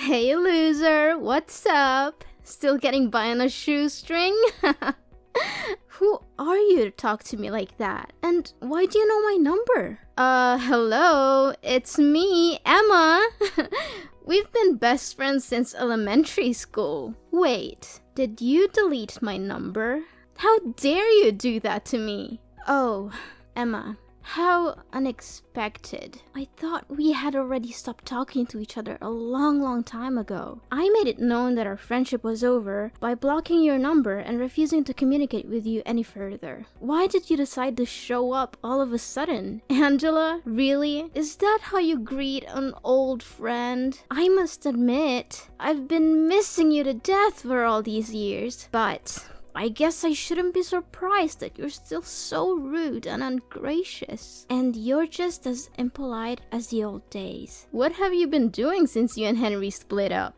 Hey loser, what's up? Still getting by on a shoestring? Who are you to talk to me like that? And why do you know my number? Hello, it's me, Emma. We've been best friends since elementary school. Wait, did you delete my number? How dare you do that to me? Oh, Emma. How unexpected. I thought we had already stopped talking to each other a long time ago. I made it known that our friendship was over by blocking your number and refusing to communicate with you any further. Why did you decide to show up all of a sudden? Angela, really? Is that how you greet an old friend? I must admit, I've been missing you to death for all these years, but I guess I shouldn't be surprised that you're still so rude and ungracious. And you're just as impolite as the old days. What have you been doing since you and Henry split up?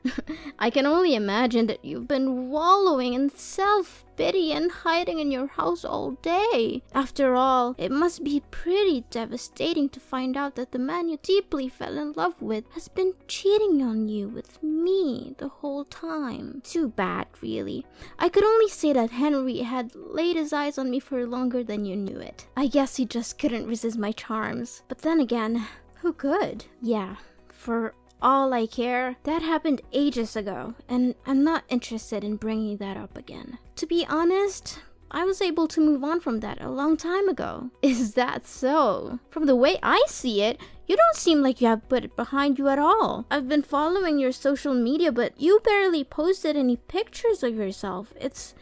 I can only imagine that you've been wallowing in self-pity and hiding in your house all day. After all, it must be pretty devastating to find out that the man you deeply fell in love with has been cheating on you with me the whole time. Too bad, really. I could only say that Henry had laid his eyes on me for longer than you knew it. I guess he just couldn't resist my charms. But then again, who could? Yeah, for all I care, that happened ages ago, and I'm not interested in bringing that up again. To be honest, I was able to move on from that a long time ago. Is that so? From the way I see it, you don't seem like you have put it behind you at all. I've been following your social media, but you barely posted any pictures of yourself. It's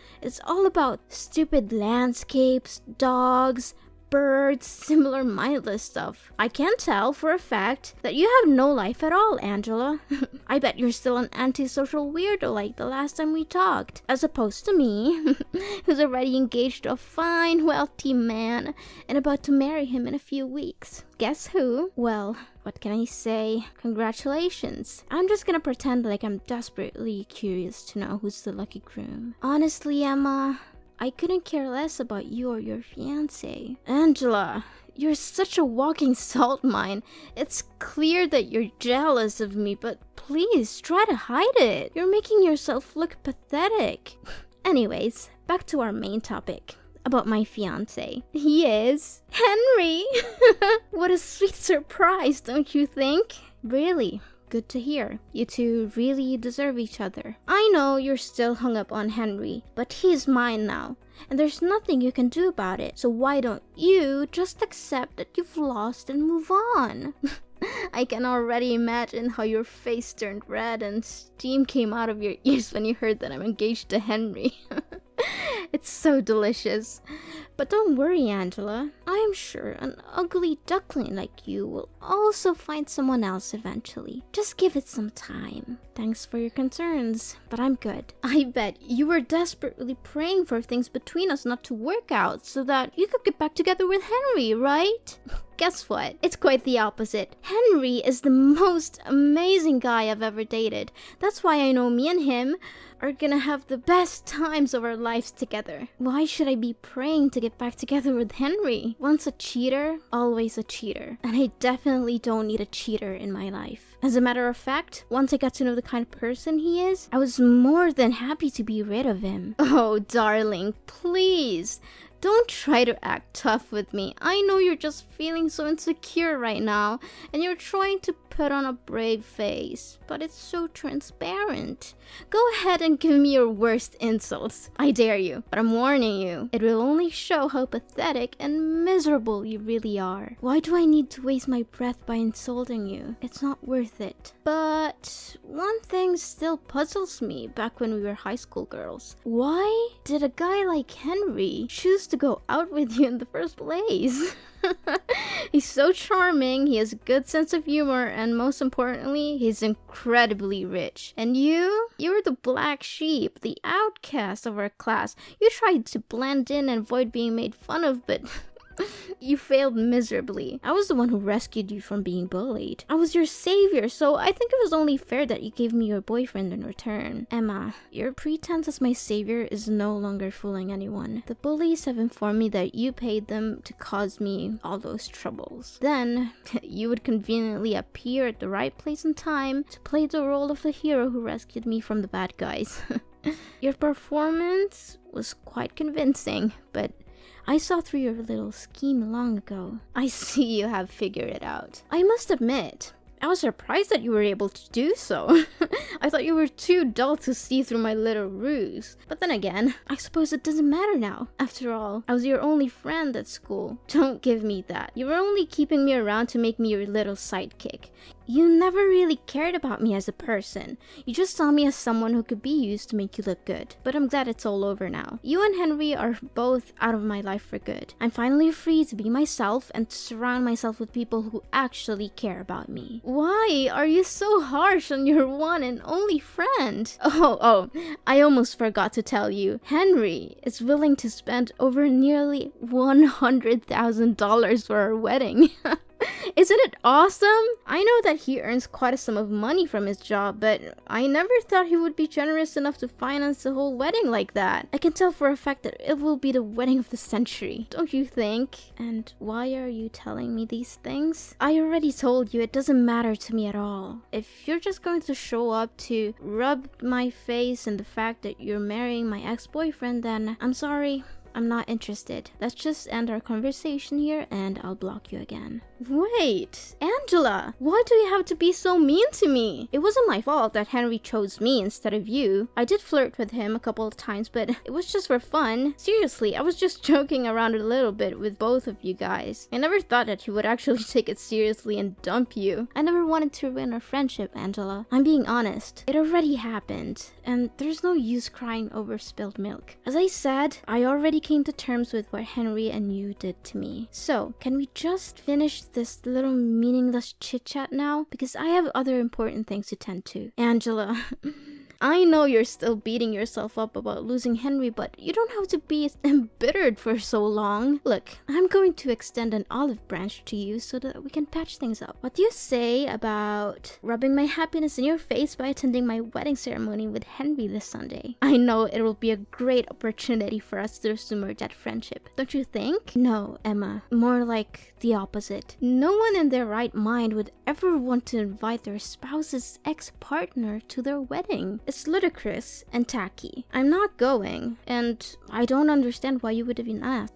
all about stupid landscapes, dogs, birds, similar mindless stuff. I can tell for a fact that you have no life at all, Angela. I bet you're still an antisocial weirdo like the last time we talked, as opposed to me, who's already engaged to a fine, wealthy man and about to marry him in a few weeks. Guess who? Well, what can I say? Congratulations. I'm just gonna pretend like I'm desperately curious to know who's the lucky groom. Honestly, Emma, I couldn't care less about you or your fiancé. Angela, you're such a walking salt mine. It's clear that you're jealous of me, but please try to hide it. You're making yourself look pathetic. Anyways, back to our main topic. About my fiancé. He is Henry. What a sweet surprise, don't you think? Really? Good to hear. You two really deserve each other. I know you're still hung up on Henry, but he's mine now, and there's nothing you can do about it. So why don't you just accept that you've lost and move on? I can already imagine how your face turned red and steam came out of your ears when you heard that I'm engaged to Henry. It's so delicious. But don't worry, Angela. I am sure an ugly duckling like you will also find someone else eventually. Just give it some time. Thanks for your concerns, but I'm good. I bet you were desperately praying for things between us not to work out so that you could get back together with Henry, right? Guess what? It's quite the opposite. Henry is the most amazing guy I've ever dated. That's why I know me and him are gonna have the best times of our lives together. Why should I be praying to get back together with Henry? Once a cheater, always a cheater. And I definitely don't need a cheater in my life. As a matter of fact, once I got to know the kind of person he is, I was more than happy to be rid of him. Oh, darling, please. Don't try to act tough with me. I know you're just feeling so insecure right now, and you're trying to put on a brave face, but it's so transparent. Go ahead and give me your worst insults. I dare you, but I'm warning you. It will only show how pathetic and miserable you really are. Why do I need to waste my breath by insulting you? It's not worth it. But one thing still puzzles me back when we were high school girls. Why did a guy like Henry choose to go out with you in the first place? He's so charming, he has a good sense of humor, and most importantly, he's incredibly rich. And you're the black sheep, the outcast of our class. You tried to blend in and avoid being made fun of, but You failed miserably. I was the one who rescued you from being bullied. I was your savior, so I think it was only fair that you gave me your boyfriend in return. Emma, your pretense as my savior is no longer fooling anyone. The bullies have informed me that you paid them to cause me all those troubles. Then, you would conveniently appear at the right place and time to play the role of the hero who rescued me from the bad guys. Your performance was quite convincing, but I saw through your little scheme long ago. I see you have figured it out. I must admit, I was surprised that you were able to do so. I thought you were too dull to see through my little ruse. But then again, I suppose it doesn't matter now. After all, I was your only friend at school. Don't give me that. You were only keeping me around to make me your little sidekick. You never really cared about me as a person. You just saw me as someone who could be used to make you look good. But I'm glad it's all over now. You and Henry are both out of my life for good. I'm finally free to be myself and to surround myself with people who actually care about me. Why are you so harsh on your one and only friend? Oh, I almost forgot to tell you. Henry is willing to spend over nearly $100,000 for our wedding. Isn't it awesome? I know that he earns quite a sum of money from his job, but I never thought he would be generous enough to finance the whole wedding like that. I can tell for a fact that it will be the wedding of the century. Don't you think? And why are you telling me these things? I already told you it doesn't matter to me at all. If you're just going to show up to rub my face in the fact that you're marrying my ex-boyfriend, then I'm sorry. I'm not interested. Let's just end our conversation here and I'll block you again. Wait, Angela, why do you have to be so mean to me? It wasn't my fault that Henry chose me instead of you. I did flirt with him a couple of times, but it was just for fun. Seriously, I was just joking around a little bit with both of you guys. I never thought that he would actually take it seriously and dump you. I never wanted to ruin our friendship, Angela. I'm being honest. It already happened, and there's no use crying over spilled milk. As I said, I already came to terms with what Henry and you did to me. So, can we just finish this little meaningless chit-chat now? Because I have other important things to tend to. Angela, I know you're still beating yourself up about losing Henry, but you don't have to be embittered for so long. Look, I'm going to extend an olive branch to you so that we can patch things up. What do you say about rubbing my happiness in your face by attending my wedding ceremony with Henry this Sunday? I know it will be a great opportunity for us to resume our dead friendship. Don't you think? No, Emma. More like the opposite. No one in their right mind would ever want to invite their spouse's ex-partner to their wedding. It's ludicrous and tacky. I'm not going, and I don't understand why you would even ask.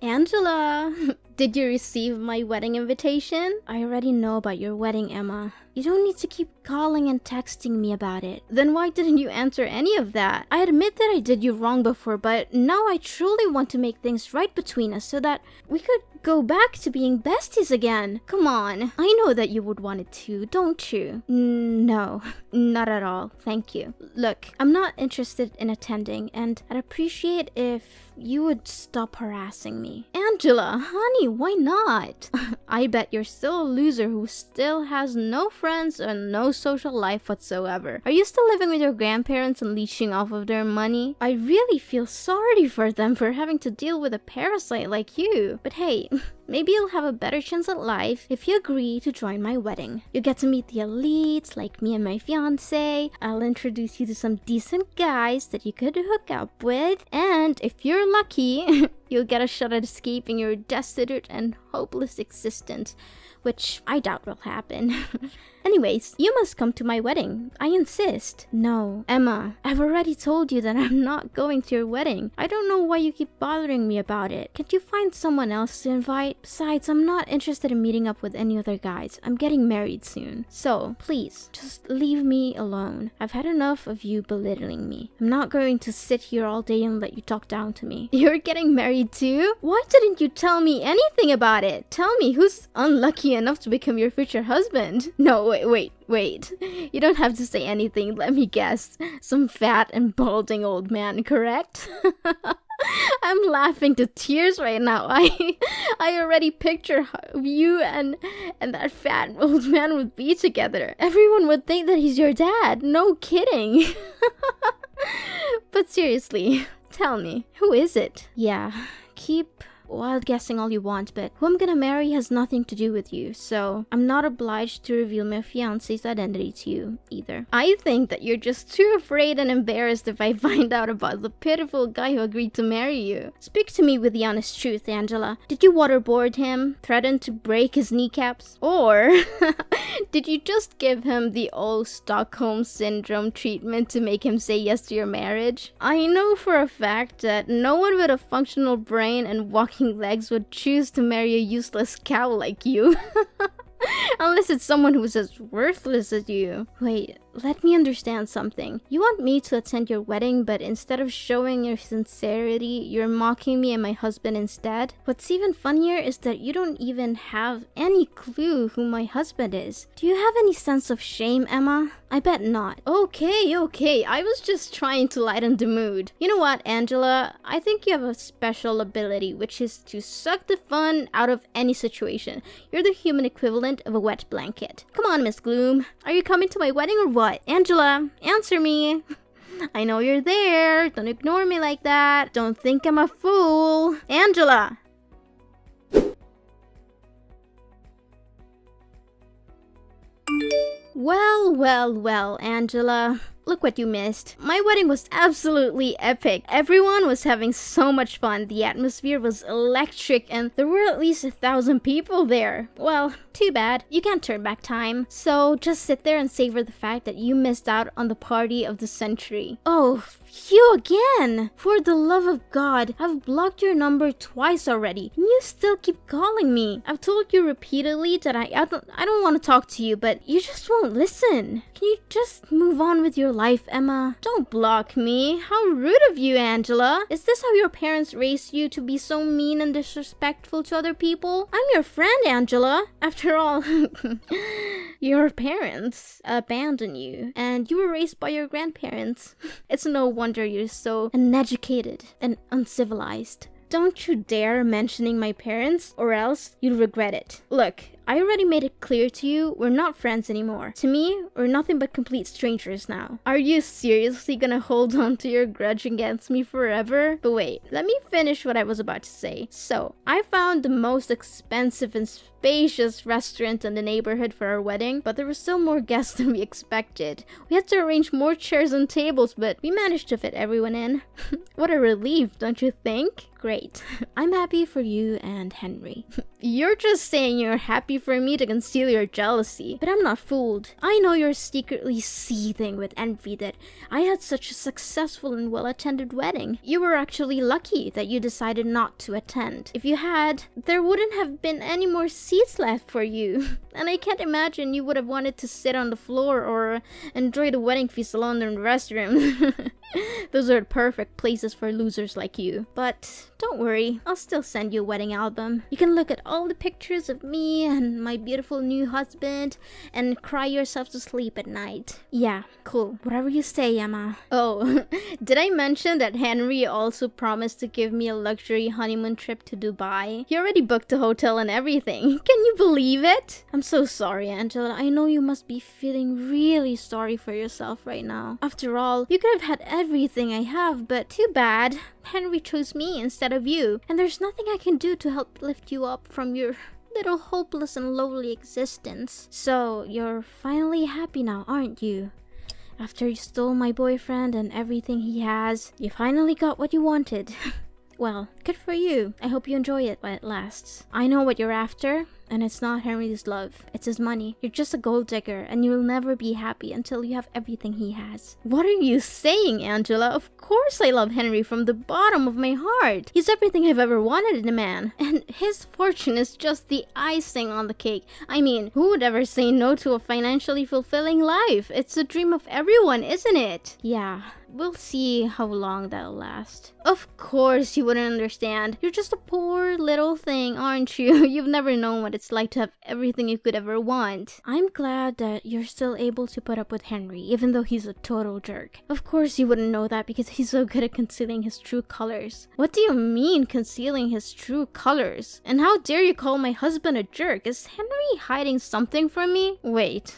Angela, did you receive my wedding invitation? I already know about your wedding, Emma. You don't need to keep calling and texting me about it. Then why didn't you answer any of that? I admit that I did you wrong before, but now I truly want to make things right between us so that we could go back to being besties again. Come on. I know that you would want it too, don't you? No, not at all. Thank you. Look, I'm not interested in attending, and I'd appreciate if you would stop harassing me. Angela, honey, why not? I bet you're still a loser who still has no friends and no social life whatsoever. Are you still living with your grandparents and leeching off of their money? I really feel sorry for them for having to deal with a parasite like you. But hey, maybe you'll have a better chance at life if you agree to join my wedding. You get to meet the elites like me and my fiance. I'll introduce you to some decent guys that you could hook up with. And if you're lucky, you'll get a shot at escaping your destitute and hopeless existence, which I doubt will happen. Anyways, you must come to my wedding. I insist. No, Emma, I've already told you that I'm not going to your wedding. I don't know why you keep bothering me about it. Can't you find someone else to invite? Besides, I'm not interested in meeting up with any other guys. I'm getting married soon. So, please, just leave me alone. I've had enough of you belittling me. I'm not going to sit here all day and let you talk down to me. You're getting married too? Why didn't you tell me anything about it? Tell me who's unlucky enough to become your future husband. No, wait. You don't have to say anything. Let me guess. Some fat and balding old man, correct? I'm laughing to tears right now. I already picture how you and that fat old man would be together. Everyone would think that he's your dad. No kidding. But seriously, tell me, who is it? Yeah, keep wild guessing all you want, but who I'm gonna marry has nothing to do with you, so I'm not obliged to reveal my fiancé's identity to you either. I think that you're just too afraid and embarrassed if I find out about the pitiful guy who agreed to marry you. Speak to me with the honest truth, Angela. Did you waterboard him, threaten to break his kneecaps, or did you just give him the old Stockholm Syndrome treatment to make him say yes to your marriage? I know for a fact that no one with a functional brain and walking legs would choose to marry a useless cow like you. Unless it's someone who's as worthless as you. Wait, let me understand something. You want me to attend your wedding, but instead of showing your sincerity, you're mocking me and my husband instead? What's even funnier is that you don't even have any clue who my husband is. Do you have any sense of shame, Emma? I bet not. Okay, I was just trying to lighten the mood. You know what, Angela? I think you have a special ability, which is to suck the fun out of any situation. You're the human equivalent of a wet blanket. Come on, Miss Gloom. Are you coming to my wedding or what? Angela, answer me. I know you're there. Don't ignore me like that. Don't think I'm a fool. Angela! Well, Angela. Look what you missed. My wedding was absolutely epic. Everyone was having so much fun. The atmosphere was electric and there were at least 1,000 people there. Well, too bad. You can't turn back time. So just sit there and savor the fact that you missed out on the party of the century. Oh, you again! For the love of God, I've blocked your number twice already, and you still keep calling me. I've told you repeatedly that I don't want to talk to you, but you just won't listen. Can you just move on with your life, Emma? Don't block me. How rude of you, Angela. Is this how your parents raised you, to be so mean and disrespectful to other people? I'm your friend, Angela. After all, your parents abandoned you, and you were raised by your grandparents. It's no wonder you're so uneducated and uncivilized. Don't you dare mentioning my parents, or else you'll regret it. Look, I already made it clear to you, we're not friends anymore. To me, we're nothing but complete strangers now. Are you seriously gonna hold on to your grudge against me forever? But wait, let me finish what I was about to say. So, I found the most expensive and spacious restaurant in the neighborhood for our wedding, but there were still more guests than we expected. We had to arrange more chairs and tables, but we managed to fit everyone in. What a relief, don't you think? Great. I'm happy for you and Henry. You're just saying you're happy for me to conceal your jealousy, but I'm not fooled. I know you're secretly seething with envy that I had such a successful and well-attended wedding. You were actually lucky that you decided not to attend. If you had, there wouldn't have been any more seats left for you. And I can't imagine you would have wanted to sit on the floor or enjoy the wedding feast alone in the restroom. Those are the perfect places for losers like you. But don't worry, I'll still send you a wedding album. You can look at all the pictures of me and my beautiful new husband and cry yourself to sleep at night. Yeah, cool. Whatever you say, Emma. Oh, did I mention that Henry also promised to give me a luxury honeymoon trip to Dubai? He already booked the hotel and everything. Can you believe it? I'm so sorry, Angela. I know you must be feeling really sorry for yourself right now. After all, you could have had everything I have, but too bad. Henry chose me instead of you, and there's nothing I can do to help lift you up from your little hopeless and lowly existence. So, you're finally happy now, aren't you? After you stole my boyfriend and everything he has, you finally got what you wanted. Well, good for you. I hope you enjoy it while it lasts. I know what you're after, and it's not Henry's love. It's his money. You're just a gold digger, and you'll never be happy until you have everything he has. What are you saying, Angela? Of course I love Henry from the bottom of my heart. He's everything I've ever wanted in a man, and his fortune is just the icing on the cake. I mean, who would ever say no to a financially fulfilling life? It's the dream of everyone, isn't it? Yeah. We'll see how long that'll last. Of course you wouldn't understand. You're just a poor little thing, aren't you? You've never known what it's like to have everything you could ever want. I'm glad that you're still able to put up with Henry, even though he's a total jerk. Of course you wouldn't know that because he's so good at concealing his true colors. What do you mean, concealing his true colors? And how dare you call my husband a jerk? Is Henry hiding something from me? Wait.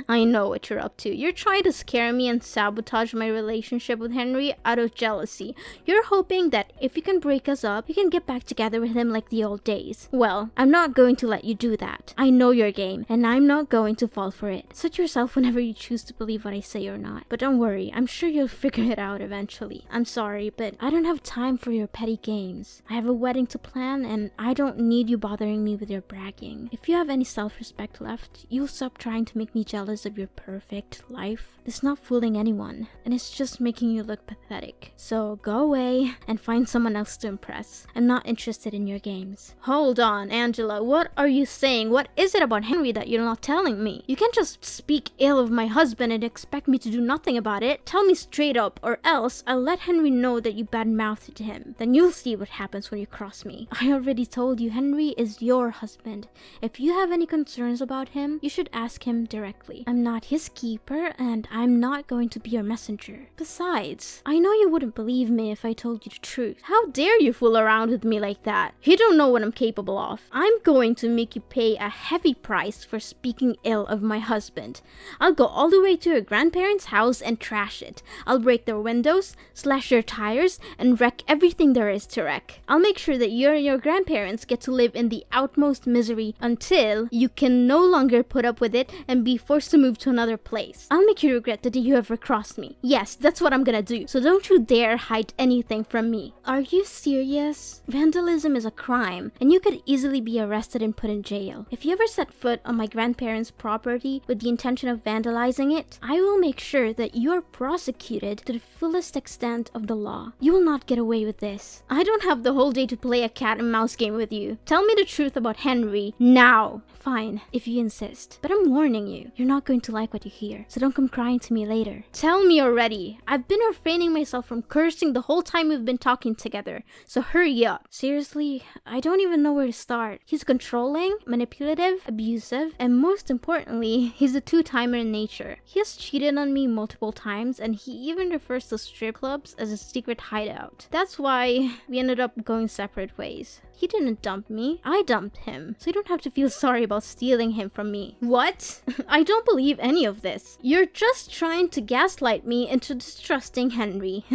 I know what you're up to. You're trying to scare me and sabotage my relationship with Henry out of jealousy. You're hoping that if you can break us up, you can get back together with him like the old days. Well, I'm not going to let you do that. I know your game, and I'm not going to fall for it. Suit yourself whenever you choose to believe what I say or not. But don't worry, I'm sure you'll figure it out eventually. I'm sorry, but I don't have time for your petty games. I have a wedding to plan, and I don't need you bothering me with your bragging. If you have any self-respect left, you'll stop trying to make me jealous of your perfect life. It's not fooling anyone, and it's just making you look pathetic. So go away and find someone else to impress. I'm not interested in your games. Hold on, Angela, what are you saying? What is it about Henry that you're not telling me? You can't just speak ill of my husband and expect me to do nothing about it. Tell me straight up, or else I'll let Henry know that you badmouthed him. Then you'll see what happens when you cross me. I already told you Henry is your husband. If you have any concerns about him, you should ask him directly. I'm not his keeper, and I'm not going to be your messenger. Besides, I know you wouldn't believe me if I told you the truth. How dare you fool around with me like that? You don't know what I'm capable of. I'm going to make you pay a heavy price for speaking ill of my husband. I'll go all the way to your grandparents' house and trash it. I'll break their windows, slash their tires, and wreck everything there is to wreck. I'll make sure that you and your grandparents get to live in the utmost misery until you can no longer put up with it and be forced to move to another place. I'll make you regret the day you ever crossed me. Yes, that's what I'm gonna do. So don't you dare hide anything from me. Are you serious? Vandalism is a crime, and you could easily be arrested and put in jail. If you ever set foot on my grandparents' property with the intention of vandalizing it, I will make sure that you are prosecuted to the fullest extent of the law. You will not get away with this. I don't have the whole day to play a cat and mouse game with you. Tell me the truth about Henry now. Fine, if you insist. But I'm warning you, you're not going to like what you hear, so don't come crying to me later. Tell me already. I've been refraining myself from cursing the whole time we've been talking together, so hurry up. Seriously, I don't even know where to start. He's controlling, manipulative, abusive, and most importantly, he's a two-timer in nature. He has cheated on me multiple times, and he even refers to strip clubs as a secret hideout. That's why we ended up going separate ways. He didn't dump me. I dumped him. So you don't have to feel sorry about stealing him from me. What? I don't believe any of this. You're just trying to gaslight me into distrusting Henry.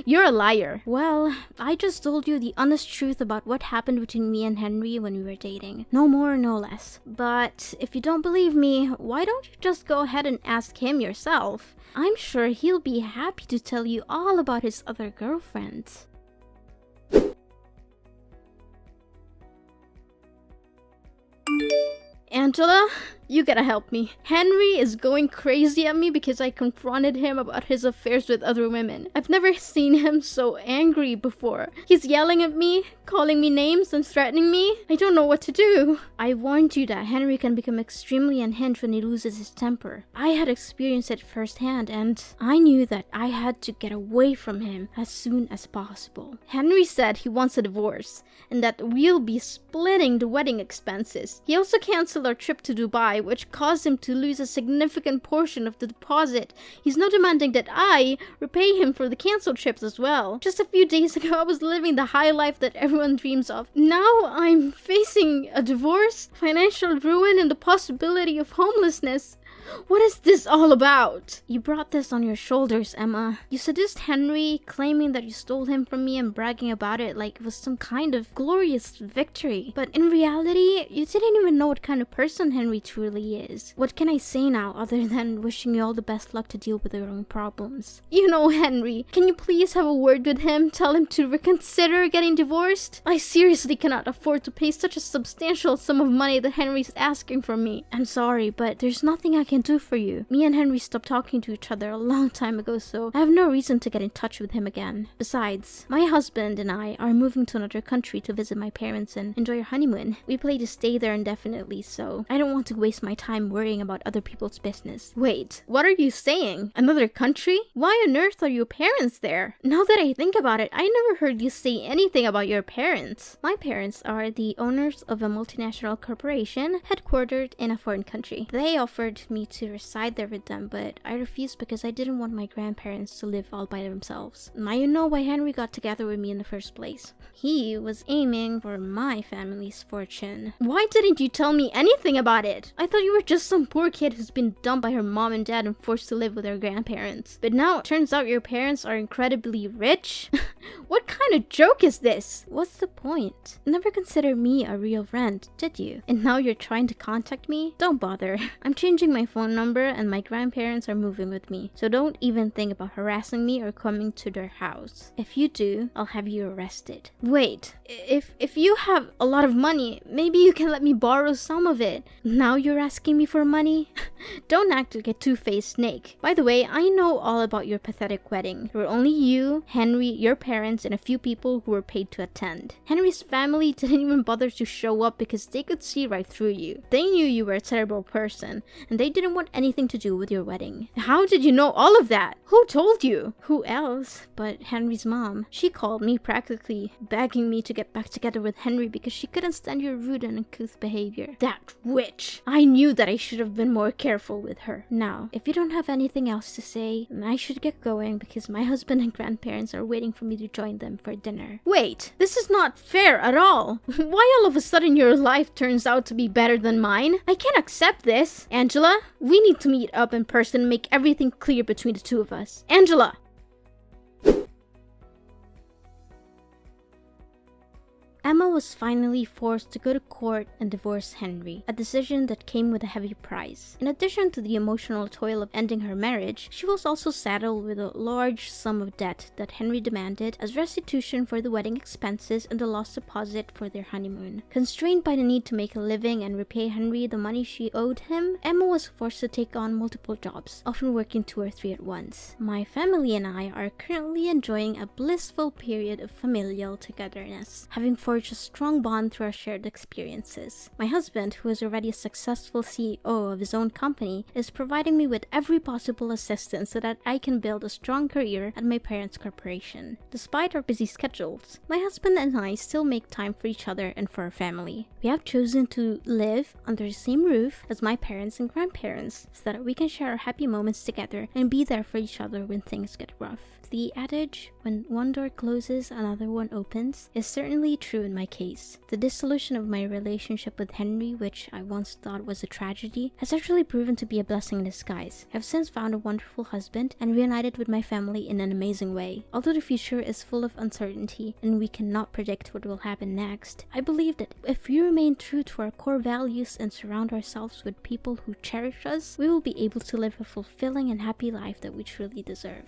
You're a liar. Well, I just told you the honest truth about what happened between me and Henry when we were dating. No more, no less. But if you don't believe me, why don't you just go ahead and ask him yourself? I'm sure he'll be happy to tell you all about his other girlfriends. Angela, you gotta help me. Henry is going crazy at me because I confronted him about his affairs with other women. I've never seen him so angry before. He's yelling at me, calling me names, and threatening me. I don't know what to do. I warned you that Henry can become extremely unhinged when he loses his temper. I had experienced it firsthand, and I knew that I had to get away from him as soon as possible. Henry said he wants a divorce, and that we'll be splitting the wedding expenses. He also canceled our trip to Dubai, which caused him to lose a significant portion of the deposit. He's now demanding that I repay him for the canceled trips as well. Just a few days ago, I was living the high life that everyone dreams of. Now I'm facing a divorce, financial ruin, and the possibility of homelessness. What is this all about? You brought this on your shoulders, Emma. You seduced Henry, claiming that you stole him from me and bragging about it like it was some kind of glorious victory. But in reality, you didn't even know what kind of person Henry truly is. What can I say now other than wishing you all the best luck to deal with your own problems? You know Henry. Can you please have a word with him? Tell him to reconsider getting divorced? I seriously cannot afford to pay such a substantial sum of money that Henry's asking from me. I'm sorry, but there's nothing I can do for you. Me and Henry stopped talking to each other a long time ago, so I have no reason to get in touch with him again. Besides, my husband and I are moving to another country to visit my parents and enjoy our honeymoon. We plan to stay there indefinitely, so I don't want to waste my time worrying about other people's business. Wait, what are you saying? Another country? Why on earth are your parents there? Now that I think about it, I never heard you say anything about your parents. My parents are the owners of a multinational corporation headquartered in a foreign country. They offered me me to reside there with them, but I refused because I didn't want my grandparents to live all by themselves. Now you know why Henry got together with me in the first place. He was aiming for my family's fortune. Why didn't you tell me anything about it? I thought you were just some poor kid who's been dumped by her mom and dad and forced to live with her grandparents. But now it turns out your parents are incredibly rich? What kind of joke is this? What's the point? Never considered me a real friend, did you? And now you're trying to contact me? Don't bother. I'm changing my phone number and my grandparents are moving with me. So don't even think about harassing me or coming to their house. If you do, I'll have you arrested. Wait, if you have a lot of money, maybe you can let me borrow some of it. Now you're asking me for money? Don't act like a two-faced snake. By the way, I know all about your pathetic wedding. There were only you, Henry, your parents, and a few people who were paid to attend. Henry's family didn't even bother to show up because they could see right through you. They knew you were a terrible person, and they didn't want anything to do with your wedding. How did you know all of that? Who told you? Who else but Henry's mom? She called me practically begging me to get back together with Henry because she couldn't stand your rude and uncouth behavior. That witch! I knew that I should have been more careful with her. Now, if you don't have anything else to say, then I should get going because my husband and grandparents are waiting for me to join them for dinner. Wait, this is not fair at all. Why all of a sudden your life turns out to be better than mine? I can't accept this. Angela, we need to meet up in person and make everything clear between the two of us. Angela! Emma was finally forced to go to court and divorce Henry, a decision that came with a heavy price. In addition to the emotional toil of ending her marriage, she was also saddled with a large sum of debt that Henry demanded as restitution for the wedding expenses and the lost deposit for their honeymoon. Constrained by the need to make a living and repay Henry the money she owed him, Emma was forced to take on multiple jobs, often working 2 or 3 at once. My family and I are currently enjoying a blissful period of familial togetherness, having forged a strong bond through our shared experiences. My husband, who is already a successful CEO of his own company, is providing me with every possible assistance so that I can build a strong career at my parents' corporation. Despite our busy schedules, my husband and I still make time for each other and for our family. We have chosen to live under the same roof as my parents and grandparents so that we can share our happy moments together and be there for each other when things get rough. The adage, when one door closes, another one opens, is certainly true in my case. The dissolution of my relationship with Henry, which I once thought was a tragedy, has actually proven to be a blessing in disguise. I've since found a wonderful husband and reunited with my family in an amazing way. Although the future is full of uncertainty and we cannot predict what will happen next, I believe that if we remain true to our core values and surround ourselves with people who cherish us, we will be able to live a fulfilling and happy life that we truly deserve.